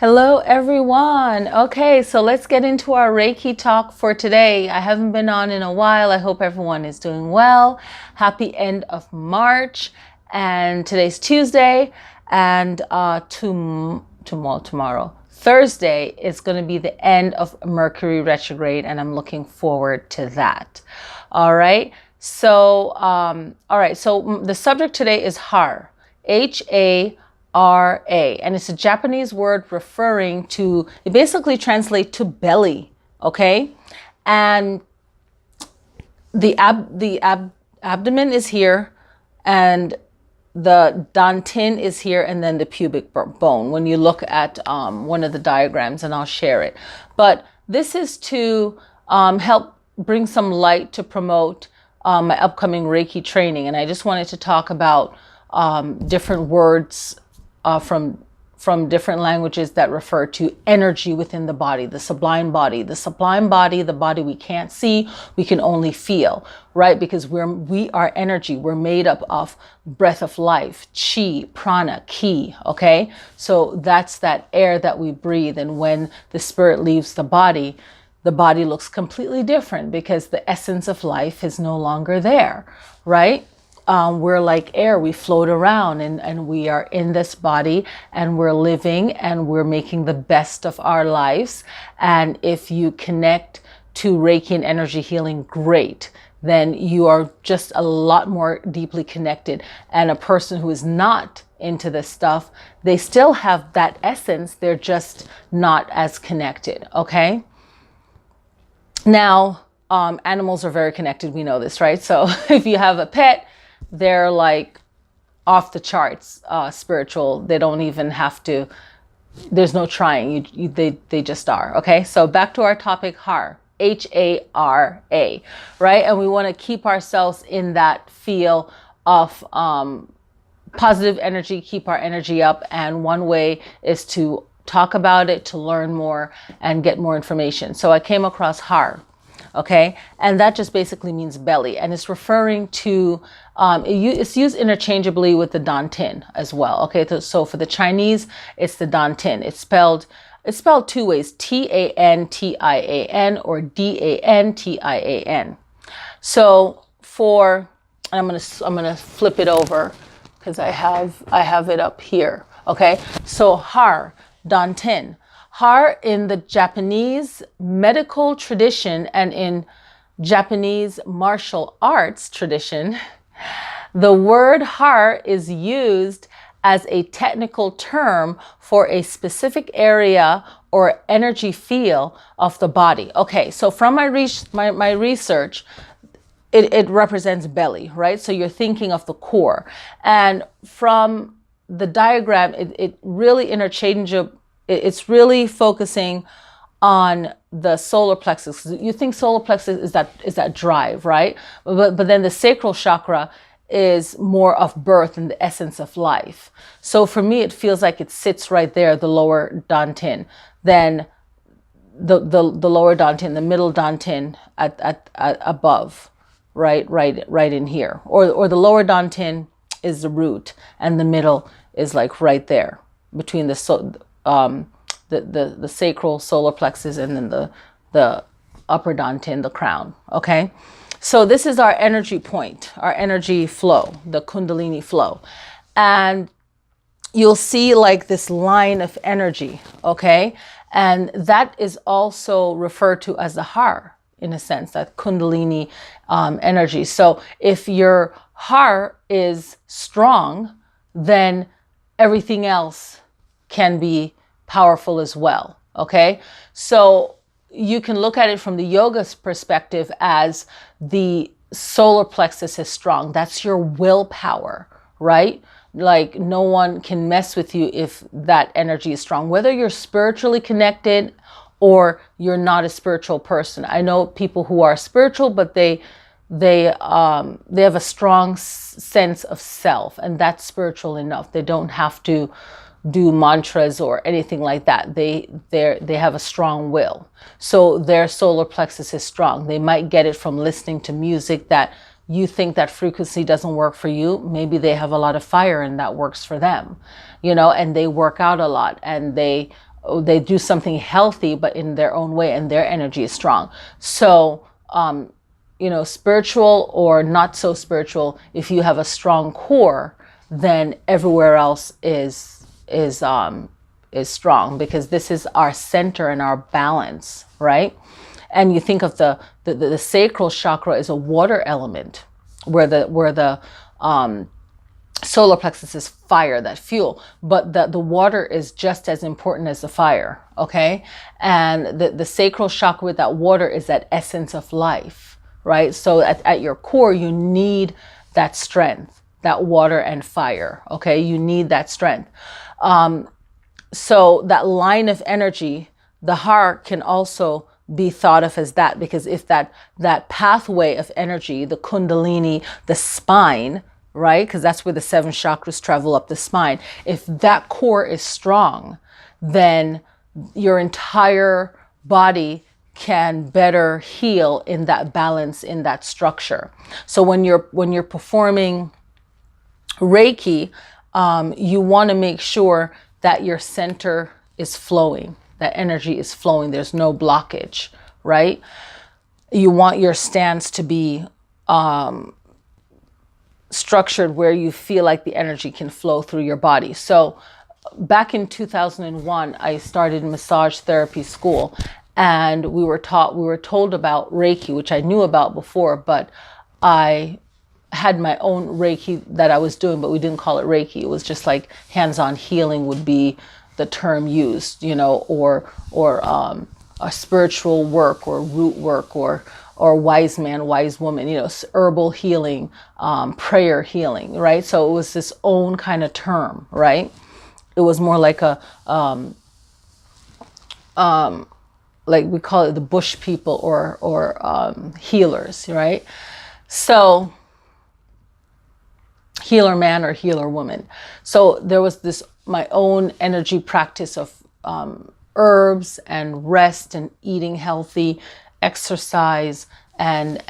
Hello, everyone. Okay, so let's get into our Reiki talk for today. I haven't been on in a while. I hope everyone is doing well. Happy end of March. And today's Tuesday, and tomorrow, Thursday, is going to be the end of Mercury retrograde, and I'm looking forward to that. All right. So, the subject today is Hara, Hara, and it's a Japanese word referring to, it basically translates to belly, okay? And the abdomen is here, and the Dantien is here, and then the pubic bone when you look at one of the diagrams, and I'll share it. But this is to help bring some light to promote my upcoming Reiki training. And I just wanted to talk about different words from different languages that refer to energy within the body, the sublime body, the body we can't see, we can only feel, right? Because we are energy. We're made up of breath of life, chi, prana, ki, okay? So that's that air that we breathe. And when the spirit leaves the body looks completely different because the essence of life is no longer there, right? We're like air, we float around and we are in this body and we're living and we're making the best of our lives. And if you connect to Reiki and energy healing, great. Then you are just a lot more deeply connected. And a person who is not into this stuff, they still have that essence. They're just not as connected. Okay. Now, animals are very connected. We know this, right? So if you have a pet, they're like off the charts, spiritual. They don't even have to, there's no trying. They just are. Okay. So back to our topic, Hara, Hara, right? And we want to keep ourselves in that feel of, positive energy, keep our energy up. And one way is to talk about it, to learn more and get more information. So I came across Hara. Okay. And that just basically means belly, and it's referring to, it's used interchangeably with the Dantien as well. Okay. So for the Chinese, it's the Dantien. It's spelled two ways, Tantian or Dantian. So I'm going to flip it over because I have it up here. Okay. So Hara, Dantien. Hara in the Japanese medical tradition and in Japanese martial arts tradition, the word Hara is used as a technical term for a specific area or energy field of the body. Okay, so from my research, it represents belly, right? So you're thinking of the core. And from the diagram, it really interchangeable. It's really focusing on the solar plexus. You think solar plexus is that drive, right? But then the sacral chakra is more of birth and the essence of life. So for me, it feels like it sits right there, the lower Dantien. Then the lower Dantien, the middle Dantien at above, right in here. Or the lower Dantien is the root, and the middle is like right there between the sacral solar plexus and then the upper Dantien, the crown. Okay. So this is our energy point, our energy flow, the Kundalini flow. And you'll see like this line of energy. Okay. And that is also referred to as the Hara, in a sense, that Kundalini energy. So if your Hara is strong, then everything else can be powerful as well. Okay. So you can look at it from the yoga's perspective as the solar plexus is strong. That's your willpower, right? Like no one can mess with you if that energy is strong, whether you're spiritually connected or you're not a spiritual person. I know people who are spiritual, but they have a strong sense of self, and that's spiritual enough. They don't have to do mantras or anything like that. They have a strong will. So their solar plexus is strong. They might get it from listening to music that you think that frequency doesn't work for you. Maybe they have a lot of fire and that works for them, and they work out a lot and they they do something healthy, but in their own way, and their energy is strong. So, spiritual or not so spiritual, if you have a strong core, then everywhere else is strong, because this is our center and our balance, right? And you think of the sacral chakra as a water element, where the solar plexus is fire, that fuel, but the water is just as important as the fire, okay? And the sacral chakra with that water is that essence of life, right? So at your core, you need that strength, that water and fire, okay? You need that strength. So that line of energy, the heart can also be thought of as that, because if that pathway of energy, the kundalini, the spine, right? Because that's where the 7 chakras travel up the spine. If that core is strong, then your entire body can better heal in that balance, in that structure. So when you're performing Reiki, you want to make sure that your center is flowing, that energy is flowing. There's no blockage, right? You want your stance to be structured where you feel like the energy can flow through your body. So back in 2001, I started massage therapy school, and we were told about Reiki, which I knew about before, but I had my own Reiki that I was doing, but we didn't call it Reiki. It was just like hands-on healing would be the term used, or a spiritual work, or root work, or wise man, wise woman, herbal healing, prayer healing, right? So it was this own kind of term, right? It was more like like we call it the bush people, or healers, right? So healer man or healer woman. So there was this, my own energy practice of herbs and rest and eating healthy, exercise, and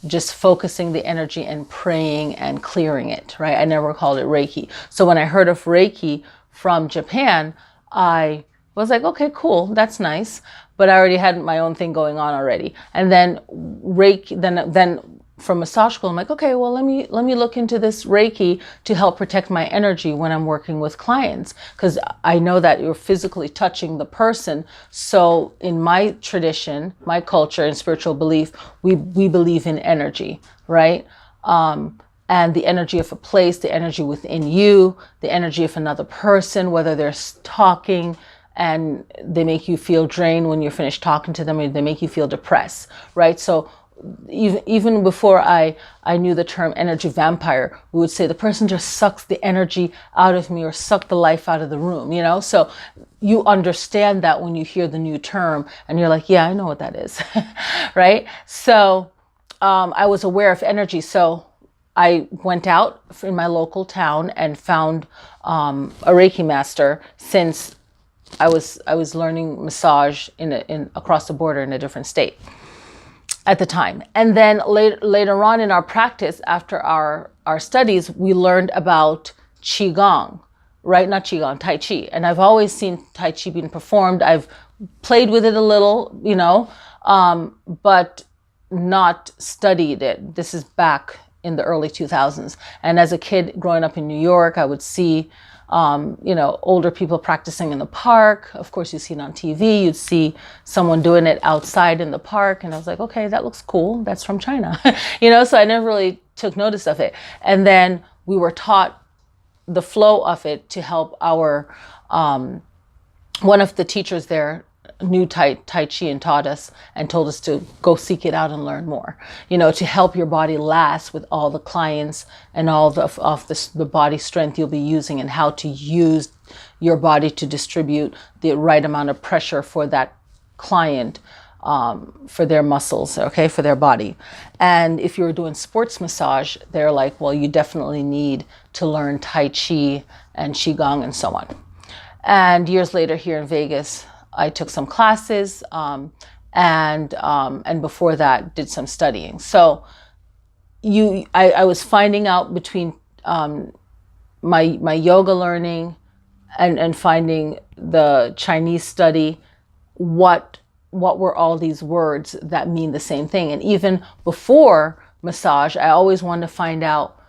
just focusing the energy and praying and clearing it, right? I never called it Reiki. So when I heard of Reiki from Japan, I was like, okay, cool, that's nice. But I already had my own thing going on already. And then Reiki, then from massage school, I'm like, okay, well, let me look into this Reiki to help protect my energy when I'm working with clients, because I know that you're physically touching the person. So in my tradition, my culture and spiritual belief, we believe in energy, right? And the energy of a place, the energy within you, the energy of another person, whether they're talking and they make you feel drained when you're finished talking to them, or they make you feel depressed, right? So even before I knew the term energy vampire, we would say the person just sucks the energy out of me, or suck the life out of the room, So you understand that when you hear the new term, and you're like, yeah, I know what that is, right? So I was aware of energy. So I went out in my local town and found a Reiki master, since I was learning massage in across the border in a different state at the time. And then later on in our practice, after our studies, we learned about Qigong, right? Not Qigong, Tai Chi. And I've always seen Tai Chi being performed. I've played with it a little, but not studied it. This is back in the early 2000s. And as a kid growing up in New York, I would see older people practicing in the park. Of course, you see it on TV. You'd see someone doing it outside in the park. And I was like, okay, that looks cool. That's from China. So I never really took notice of it. And then we were taught the flow of it to help our, one of the teachers there knew Tai Chi and taught us and told us to go seek it out and learn more, to help your body last with all the clients and all the body strength you'll be using, and how to use your body to distribute the right amount of pressure for that client, for their muscles, okay, for their body. And if you're doing sports massage, they're like, well, you definitely need to learn Tai Chi and Qigong and so on. And years later here in Vegas, I took some classes, and before that did some studying. So I was finding out between my yoga learning and finding the Chinese study, what were all these words that mean the same thing. And even before massage, I always wanted to find out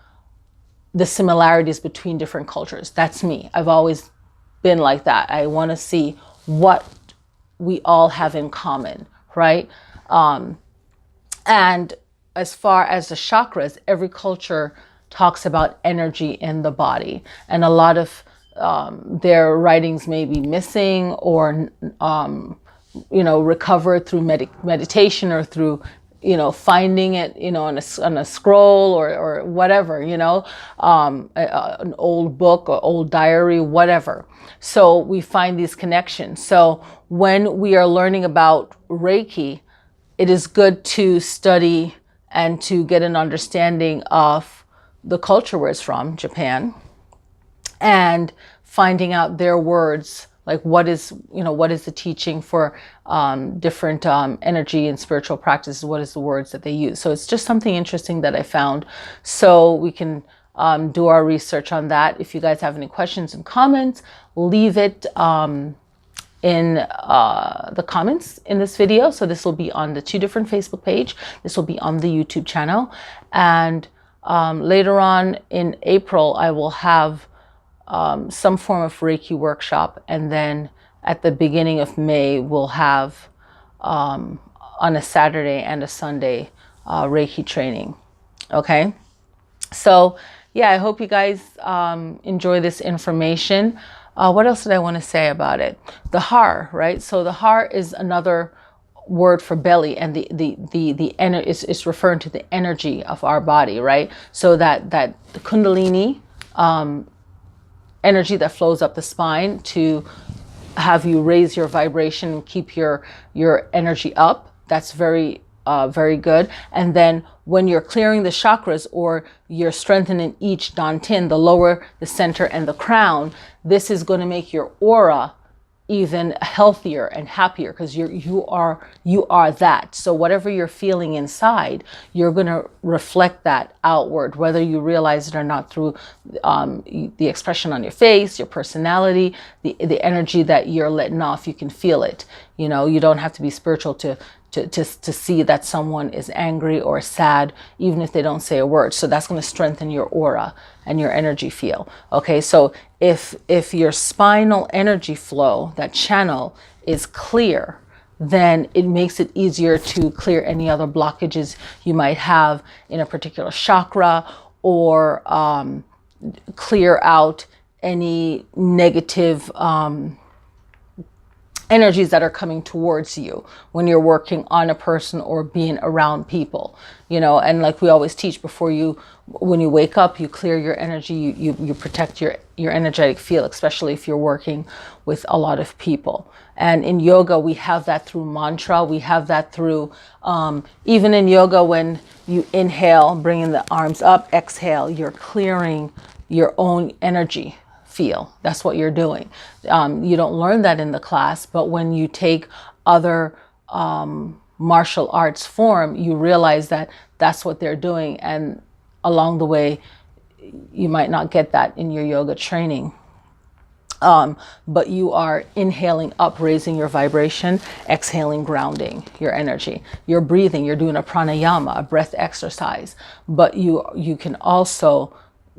the similarities between different cultures. That's me. I've always been like that. I want to see what we all have in common, right? And as far as the chakras, every culture talks about energy in the body, and a lot of their writings may be missing, or recovered through meditation, or through finding it on a scroll, or whatever, an old book or old diary, whatever. So we find these connections. So when we are learning about Reiki, it is good to study and to get an understanding of the culture where it's from, Japan, and finding out their words, like what is the teaching for different energy and spiritual practices, what is the words that they use. So it's just something interesting that I found. So we can do our research on that. If you guys have any questions and comments, leave it in the comments in this video. So this will be on the 2 different Facebook page. This will be on the YouTube channel. And later on in April, I will have some form of Reiki workshop. And then at the beginning of May, we'll have on a Saturday and a Sunday Reiki training. Okay. So yeah, I hope you guys enjoy this information. What else did I want to say about it? The Hara, right? So the Hara is another word for belly, and the is referring to the energy of our body, right? So that the Kundalini energy that flows up the spine to have you raise your vibration and keep your energy up. That's very good. And then when you're clearing the chakras, or you're strengthening each Dantien, the lower, the center, and the crown, this is going to make your aura even healthier and happier, because you are that. So whatever you're feeling inside, you're going to reflect that outward, whether you realize it or not, through the expression on your face, your personality, the energy that you're letting off. You can feel it. You don't have to be spiritual to see that someone is angry or sad, even if they don't say a word. So that's going to strengthen your aura and your energy field. Okay, so if your spinal energy flow, that channel, is clear, then it makes it easier to clear any other blockages you might have in a particular chakra, or clear out any negative energies that are coming towards you when you're working on a person or being around people, and like we always teach, when you wake up, you clear your energy, you protect your energetic field, especially if you're working with a lot of people. And in yoga, we have that through mantra. We have that through, even in yoga, when you inhale, bringing the arms up, exhale, you're clearing your own energy feel. That's what you're doing. You don't learn that in the class, but when you take other martial arts form, you realize that that's what they're doing. And along the way, you might not get that in your yoga training. But you are inhaling up, raising your vibration, exhaling, grounding your energy. You're breathing, you're doing a pranayama, a breath exercise, but you can also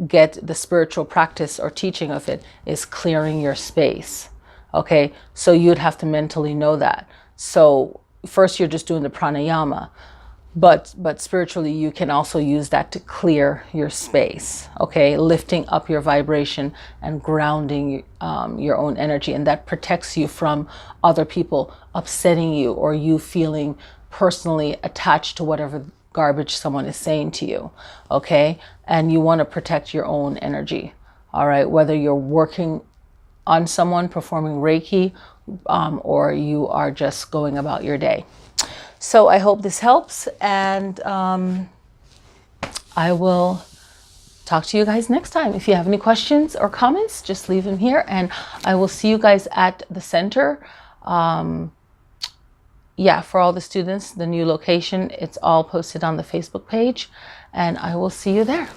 get the spiritual practice or teaching of it is clearing your space. Okay, so you'd have to mentally know that. So first you're just doing the pranayama, but spiritually you can also use that to clear your space. Okay, lifting up your vibration and grounding your own energy, and that protects you from other people upsetting you, or you feeling personally attached to whatever garbage someone is saying to you. Okay, and you want to protect your own energy. All right, whether you're working on someone, performing Reiki, or you are just going about your day. So I hope this helps, and I will talk to you guys next time. If you have any questions or comments, just leave them here, and I will see you guys at the center. Yeah, for all the students, the new location, it's all posted on the Facebook page, and I will see you there.